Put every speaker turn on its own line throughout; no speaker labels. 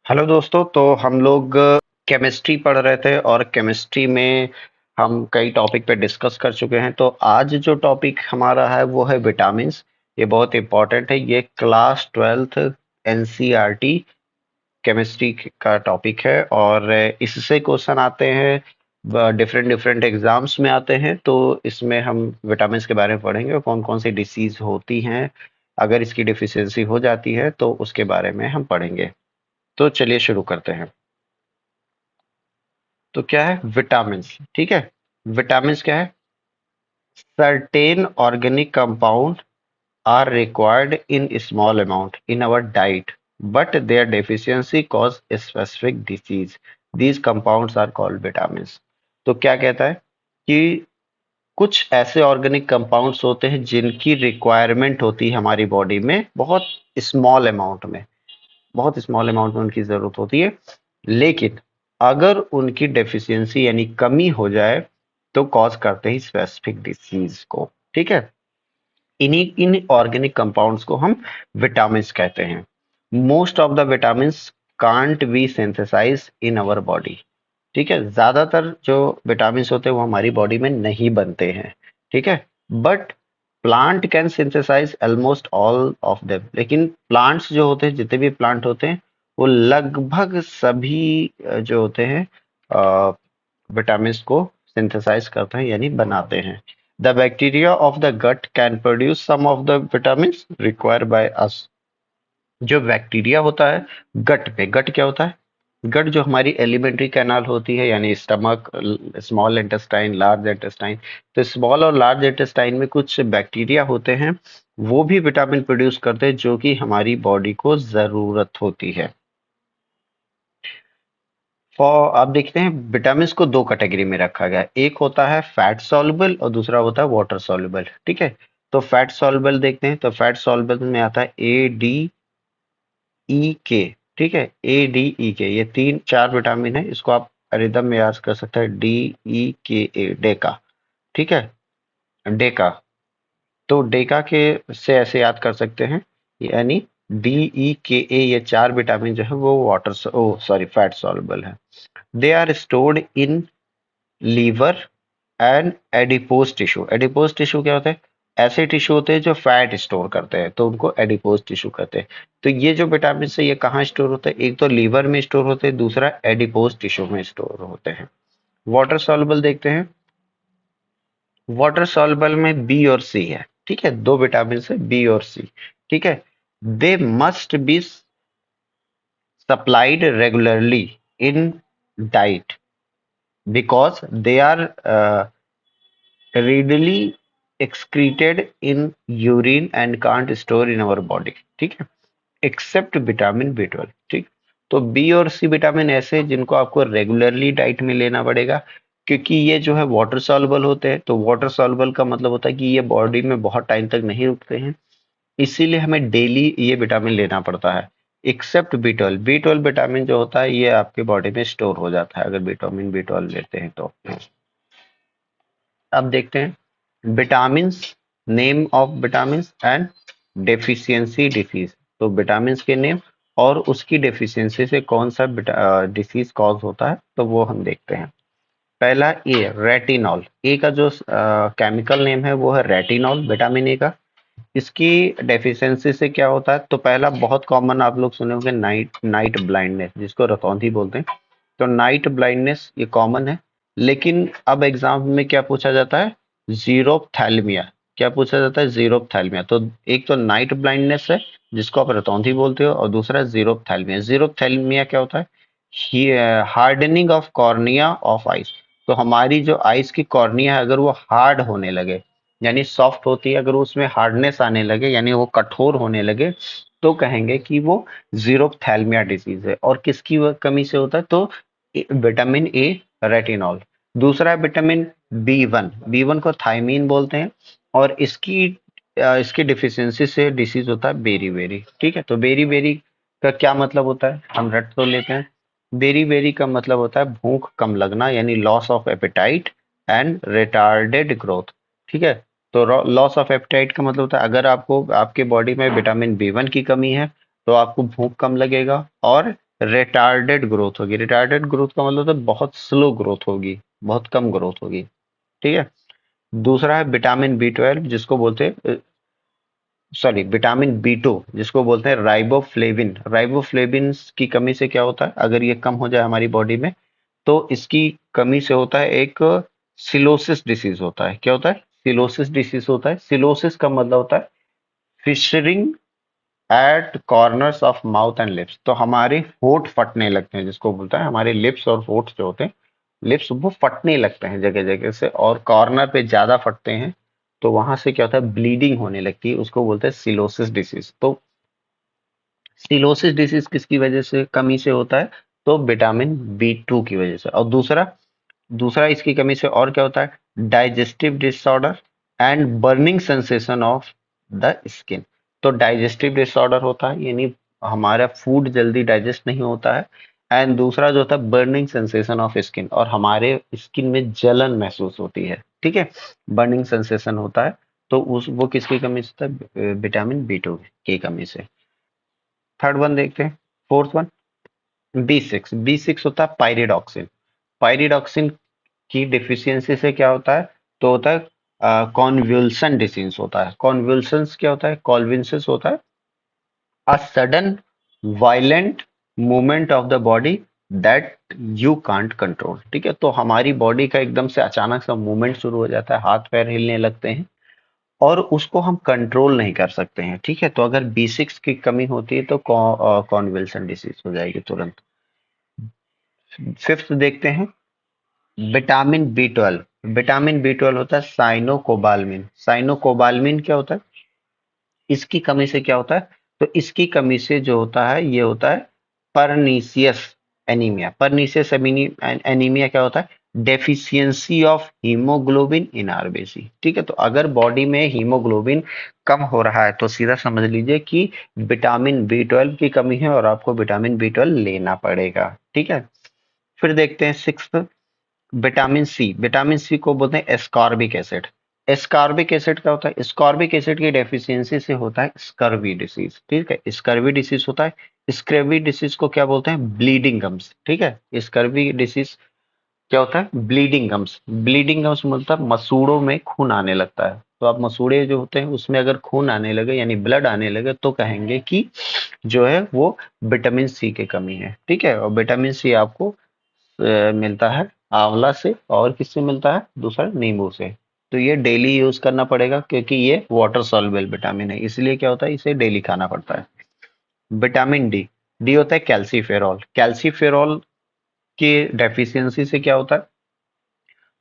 Hello दोस्तों। तो हम लोग केमिस्ट्री पढ़ रहे थे और केमिस्ट्री में हम कई टॉपिक पे डिस्कस कर चुके हैं। तो आज जो टॉपिक हमारा है वो है विटामिन्स। ये बहुत इंपॉर्टेंट है। ये क्लास 12th एनसीईआरटी केमिस्ट्री का टॉपिक है और इससे क्वेश्चन आते हैं, डिफरेंट डिफरेंट एग्जाम्स में आते हैं। तो इसमें हम विटामिन्स के बारे में पढ़ेंगे और कौन कौन सी डिसीज होती हैं, अगर इसकी डिफिशियंसी हो जाती है तो उसके बारे में हम पढ़ेंगे। तो चलिए शुरू करते हैं। तो क्या है विटामिन्स? ठीक है, विटामिन्स क्या है? Certain organic compound are required in small amount in our diet, but their deficiency cause specific disease. These compounds are called vitamins. तो क्या कहता है कि कुछ ऐसे ऑर्गेनिक कंपाउंड्स होते हैं जिनकी रिक्वायरमेंट होती है हमारी बॉडी में बहुत स्मॉल अमाउंट में, बहुत स्मॉल अमाउंट में उनकी जरूरत होती है। लेकिन अगर उनकी डेफिशिएंसी यानी कमी हो जाए तो कॉज करते हैं स्पेसिफिक डिसीज को। ठीक है, इन्हीं इन ऑर्गेनिक कंपाउंड्स को हम विटामिन्स कहते हैं। Most of the vitamins can't be synthesize in our body. ठीक है, ज्यादातर जो विटामिन्स होते हैं वो हमारी बॉडी में नहीं बनते हैं। ठीक है, but plant can synthesise almost all of them. लेकिन प्लांट्स जो होते हैं, जितने भी प्लांट होते हैं, वो लगभग सभी जो होते हैं विटामिन्स को सिंथेसाइज करते हैं यानी बनाते हैं। The bacteria of the gut can produce some of the vitamins required by us. जो बैक्टीरिया होता है गट पे, गट क्या होता है? गट जो हमारी एलिमेंट्री कैनाल होती है यानी stomach, small intestine, large intestine. तो स्मॉल और लार्ज इंटेस्टाइन में कुछ बैक्टीरिया होते हैं, वो भी विटामिन प्रोड्यूस करते हैं जो कि हमारी बॉडी को जरूरत होती है। फॉर आप देखते हैं विटामिन को दो कैटेगरी में रखा गया है। एक होता है फैट सॉल्युबल और दूसरा होता है वाटर सॉल्युबल। ठीक है, तो फैट सॉल्युबल देखते हैं। तो फैट सॉल्युबल में आता है ADEK। ठीक है, ADEK, ये तीन चार विटामिन है। इसको आप रिदम में याद कर सकते हैं, DEKA, डेका। ठीक है, डेका। तो डेका के से ऐसे याद कर सकते हैं, यानी DEKA, ये चार विटामिन जो है वो water oh sorry fat soluble है। They are stored in liver and adipose tissue. Adipose tissue क्या होता है? ऐसे टिश्यू होते हैं जो फैट स्टोर करते हैं, तो उनको एडिपोज टिश्यू कहते हैं। तो ये जो विटामिन है ये कहाँ स्टोर होता है? एक तो लीवर में स्टोर होते हैं, दूसरा एडिपोज टिश्यू में स्टोर होते हैं। वाटर सॉल्युबल देखते हैं। वाटर सॉल्युबल में बी और सी है। ठीक है, दो विटामिन है बी और सी। ठीक है, they must be supplied regularly in diet because they are readily excreted in urine and can't store in our body। ठीक है, एक्सेप्ट विटामिन B12। ठीक, तो बी और सी विटामिन ऐसे हैं जिनको आपको रेगुलरली डाइट में लेना पड़ेगा, क्योंकि ये जो है वाटर सॉल्युबल होते हैं। तो वाटर सॉल्युबल का मतलब होता है कि ये बॉडी में बहुत टाइम तक नहीं रुकते हैं, इसीलिए हमें डेली ये विटामिन लेना पड़ता है। एक्सेप्ट B12, B12 विटामिन जो होता है ये आपके बॉडी में स्टोर हो जाता है अगर विटामिन B12 लेते हैं तो। अब देखते हैं vitamin, name of vitamin and deficiency disease. तो विटामिन के नेम और उसकी डेफिशिएंसी से कौन सा डिसीज कॉज होता है तो वो हम देखते हैं। पहला ए, रेटिनॉल। ए का जो केमिकल नेम है वो है रेटिनॉल, विटामिन ए का। इसकी डेफिशिएंसी से क्या होता है? तो पहला बहुत कॉमन आप लोग सुने होंगे, नाइट नाइट ब्लाइंडनेस, जिसको रतौंधी बोलते हैं। तो नाइट ब्लाइंडनेस ये कॉमन है। लेकिन अब एग्जाम में क्या पूछा जाता है? जीरोप्थैल्मिया। क्या पूछा जाता है? जीरोप्थैल्मिया। तो एक तो नाइट ब्लाइंडनेस है जिसको आप रतौंधी बोलते हो, और दूसरा जीरोप्थैल्मिया। जीरोप्थैल्मिया क्या होता है? Hardening of cornea of ice. तो हमारी जो आइस की कॉर्निया है अगर वो हार्ड होने लगे, यानी सॉफ्ट होती है, अगर उसमें हार्डनेस आने लगे यानी वो कठोर होने लगे, तो कहेंगे कि वो जीरोप्थैल्मिया डिजीज है। और किसकी कमी से होता है? तो विटामिन ए, रेटिनॉल। दूसरा है विटामिन B1। B1 को थायमीन बोलते हैं, और इसकी डिफिशियंसी से डिसीज होता है बेरी बेरी। ठीक है, तो बेरी बेरी का क्या मतलब होता है हम रट तो लेते हैं। बेरी बेरी का मतलब होता है भूख कम लगना, यानी loss of appetite and retarded growth. ठीक है, तो लॉस ऑफ एपेटाइट का मतलब होता है अगर आपको आपके बॉडी में विटामिन B1 की कमी है तो आपको भूख कम लगेगा, और रिटार्डेड ग्रोथ होगी। रिटार्डेड ग्रोथ का मतलब होता है बहुत स्लो ग्रोथ होगी, बहुत कम ग्रोथ होगी। ठीक है। दूसरा है विटामिन बी 12 जिसको बोलते हैं, सॉरी, विटामिन बी 2 जिसको बोलते हैं राइबोफ्लेविन। राइबोफ्लेविन की कमी से क्या होता है, अगर ये कम हो जाए हमारी बॉडी में, तो इसकी कमी से होता है एक सिलोसिस डिसीज होता है। क्या होता है? सिलोसिस डिसीज होता है। सिलोसिस का मतलब होता है fissuring at corners of mouth and lips. तो हमारे होठ फटने लगते हैं, जिसको बोलता है हमारे लिप्स और होठ जो होते हैं, लिप्स वो फटने लगते हैं जगह जगह से, और कॉर्नर पे ज्यादा फटते हैं। तो वहां से क्या होता है, ब्लीडिंग होने लगती है, उसको बोलते हैं सिलोसिस डिसीज। तो सिलोसिस डिसीज किसकी वजह से, कमी से होता है? तो विटामिन बी 2 की वजह से। और दूसरा दूसरा इसकी कमी से और क्या होता है, digestive disorder and burning sensation of the skin. तो डाइजेस्टिव डिसऑर्डर होता है, यानी हमारा फूड जल्दी डाइजेस्ट नहीं होता है। एंड दूसरा जो होता है बर्निंग सेंसेशन ऑफ स्किन, और हमारे स्किन में जलन महसूस होती है। ठीक है, बर्निंग सेंसेशन होता है। तो उस वो किसकी कमी से होता है, विटामिन बी 2 की कमी से। थर्ड वन देखते हैं, फोर्थ वन, बी 6। बी 6 होता है पायरिडॉक्सिन। पायरिडॉक्सिन की डिफिशियंसी से क्या होता है, तो होता है कॉन्वुल्सन डिसीज होता है। कॉन्वुल्सन्स क्या होता है, कॉन्वुल्सन्स होता है a sudden violent movement of the body that you can't control. ठीक है, तो हमारी बॉडी का एकदम से अचानक सा मूवमेंट शुरू हो जाता है, हाथ पैर हिलने लगते हैं, और उसको हम कंट्रोल नहीं कर सकते हैं। ठीक है, तो अगर बी 6 की कमी होती है तो कॉन्वुल्सन डिसीज हो जाएगी तुरंत। फिफ्थ देखते हैं, विटामिन बी 12। विटामिन बी 12 होता है साइनोकोबाल्मिन। साइनोकोबाल्मिन क्या होता है, इसकी कमी से क्या होता है, तो इसकी कमी से जो होता है ये होता है परनीसियस एनीमिया। परनीसियस एनीमिया क्या होता है, deficiency of haemoglobin in RBC. ठीक है, तो अगर बॉडी में हीमोग्लोबिन कम हो रहा है तो सीधा समझ लीजिए कि विटामिन बी 12 की कमी है और आपको विटामिन बी 12 लेना पड़ेगा। ठीक है। फिर देखते हैं six, vitamin C. Vitamin C को बोलते हैं एस्कॉर्बिक एसिड। एस्कॉर्बिक एसिड क्या होता है, एस्कॉर्बिक एसिड की डेफिशिएंसी से होता है स्कर्वी डिसीज। ठीक है, स्कर्वी डिसीज होता है। स्कर्वी डिसीज को क्या बोलते हैं, ब्लीडिंग गम्स। ठीक है, स्कर्वी डिसीज क्या होता है, ब्लीडिंग गम्स। ब्लीडिंग गम्स मतलब मसूड़ों में खून आने लगता है। तो आप मसूड़े जो होते हैं उसमें अगर खून आने लगे, यानी ब्लड आने लगे, तो कहेंगे कि जो है वो विटामिन सी की कमी है। ठीक है, और विटामिन सी आपको मिलता है आंवला से, और किससे मिलता है, दूसरा नींबू से। तो ये डेली यूज करना पड़ेगा क्योंकि ये वाटर सॉल्युबल विटामिन है, इसलिए क्या होता है, इसे डेली खाना पड़ता है। Vitamin D. डी होता है कैल्सीफेरॉल। कैल्सीफेरॉल की डेफिशिएंसी से क्या होता है,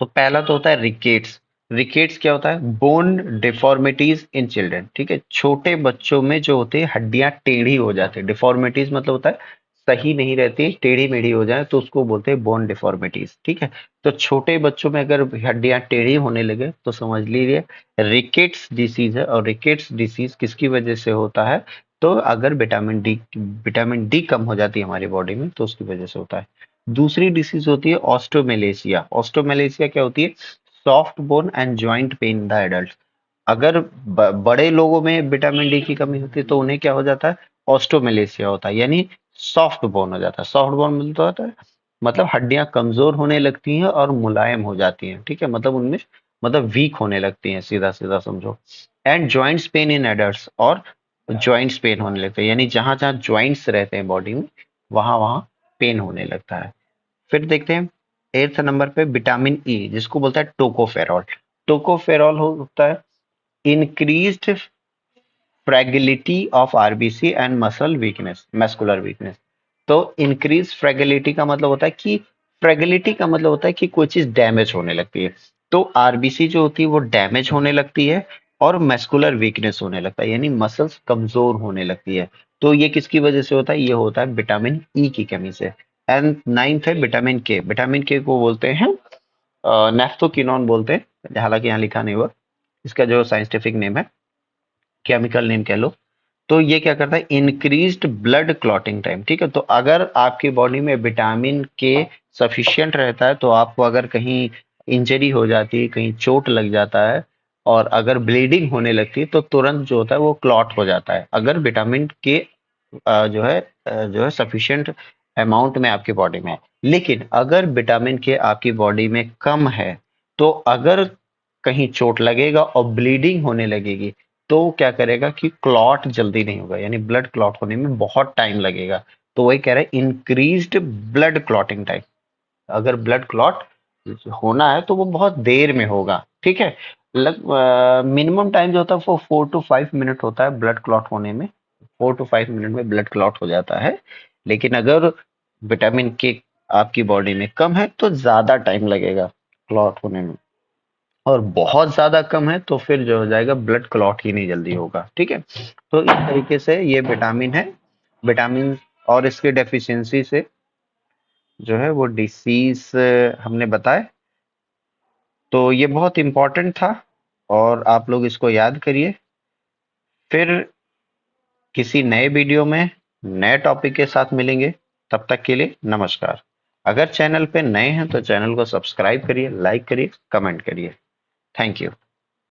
तो पहला तो होता है रिकेट्स। रिकेट्स क्या होता है, बोन डिफॉर्मिटीज इन चिल्ड्रन। ठीक है, छोटे बच्चों में जो होते हैं हड्डियां टेढ़ी हो जाती है। डिफॉर्मिटीज मतलब होता है सही नहीं रहती, टेढ़ी मेढ़ी हो जाए तो उसको बोलते हैं बोन डिफॉर्मिटीज। ठीक है, तो छोटे बच्चों में अगर हड्डियां टेढ़ी होने लगे तो समझ लीजिए रिकेट्स डिसीज है। और रिकेट्स डिसीज किसकी वजह से होता है, तो अगर विटामिन डी कम हो जाती है हमारी बॉडी में तो उसकी वजह से होता है। दूसरी डिसीज होती है ऑस्टोमेलेशिया। ऑस्टोमेलेशिया क्या होती है, soft bone and joint pain in the adult. अगर बड़े लोगों में विटामिन डी की कमी होती है तो उन्हें क्या हो जाता है, ऑस्टोमेलेशिया होता है, यानी सॉफ्ट बोन हो जाता है। सॉफ्ट बोन मतलब होता है, मतलब हड्डियां कमजोर होने लगती हैं और मुलायम हो जाती हैं। ठीक है, मतलब उनमें मतलब वीक होने लगती हैं, सीधा सीधा समझो। And joints pain in adults, और जॉइंट्स पेन होने लगते हैं, यानी जहां जहां जॉइंट्स रहते हैं बॉडी में वहां वहां पेन होने लगता है। फिर देखते हैं एट्थ नंबर पे विटामिन ई जिसको बोलता है टोकोफेरॉल। टोकोफेरॉल होता है increased fragility of RBC and muscle weakness, muscular weakness. तो इंक्रीज फ्रैगिलिटी का मतलब होता है कि, फ्रैगिलिटी का मतलब होता है कि कोई चीज डैमेज होने लगती है। तो आरबीसी जो होती है वो डैमेज होने लगती है, और मस्कुलर वीकनेस होने लगता है, यानी मसल्स कमजोर होने लगती है। तो ये किसकी वजह से होता है, ये होता है विटामिन ई की कमी से। एंड नाइन्थ है विटामिन के। विटामिन के को बोलते हैं नेफ्थोकिनोन बोलते हैं, हालांकि यहाँ लिखा नहीं हुआ, इसका जो साइंटिफिक नेम है, केमिकल नेम कह लो। तो ये क्या करता है, इंक्रीज्ड ब्लड क्लॉटिंग टाइम। ठीक है, तो अगर आपकी बॉडी में विटामिन के सफिशिएंट रहता है, तो आपको अगर कहीं इंजरी हो जाती है, कहीं चोट लग जाता है, और अगर ब्लीडिंग होने लगती है, तो तुरंत जो होता है वो क्लॉट हो जाता है। अगर विटामिन के जो है सफिशिएंट अमाउंट में आपकी बॉडी में है। लेकिन अगर विटामिन के आपकी बॉडी में कम है, तो अगर कहीं चोट लगेगा और ब्लीडिंग होने लगेगी, तो क्या करेगा कि क्लॉट जल्दी नहीं होगा, यानी ब्लड क्लॉट होने में बहुत टाइम लगेगा। तो वही कह रहे हैं इंक्रीज्ड ब्लड क्लॉटिंग टाइम। अगर ब्लड क्लॉट होना है तो वो बहुत देर में होगा, ठीक है। मिनिमम टाइम जो होता है वो 4 to 5 मिनट होता है ब्लड क्लॉट होने में। 4 to 5 मिनट में ब्लड क्लॉट हो जाता है। लेकिन अगर विटामिन के आपकी बॉडी में कम है तो ज्यादा टाइम लगेगा क्लॉट होने में, और बहुत ज्यादा कम है तो फिर जो हो जाएगा ब्लड क्लॉट ही नहीं जल्दी होगा, ठीक है। तो इस तरीके से ये विटामिन है। विटामिन और इसके डेफिशिएंसी से जो है वो डिसीज हमने बताए। तो ये बहुत इंपॉर्टेंट था, और आप लोग इसको याद करिए। फिर किसी नए वीडियो में नए टॉपिक के साथ मिलेंगे। तब तक के लिए नमस्कार। अगर चैनल पे नए हैं तो चैनल को सब्सक्राइब करिए, लाइक करिए, कमेंट करिए। Thank you.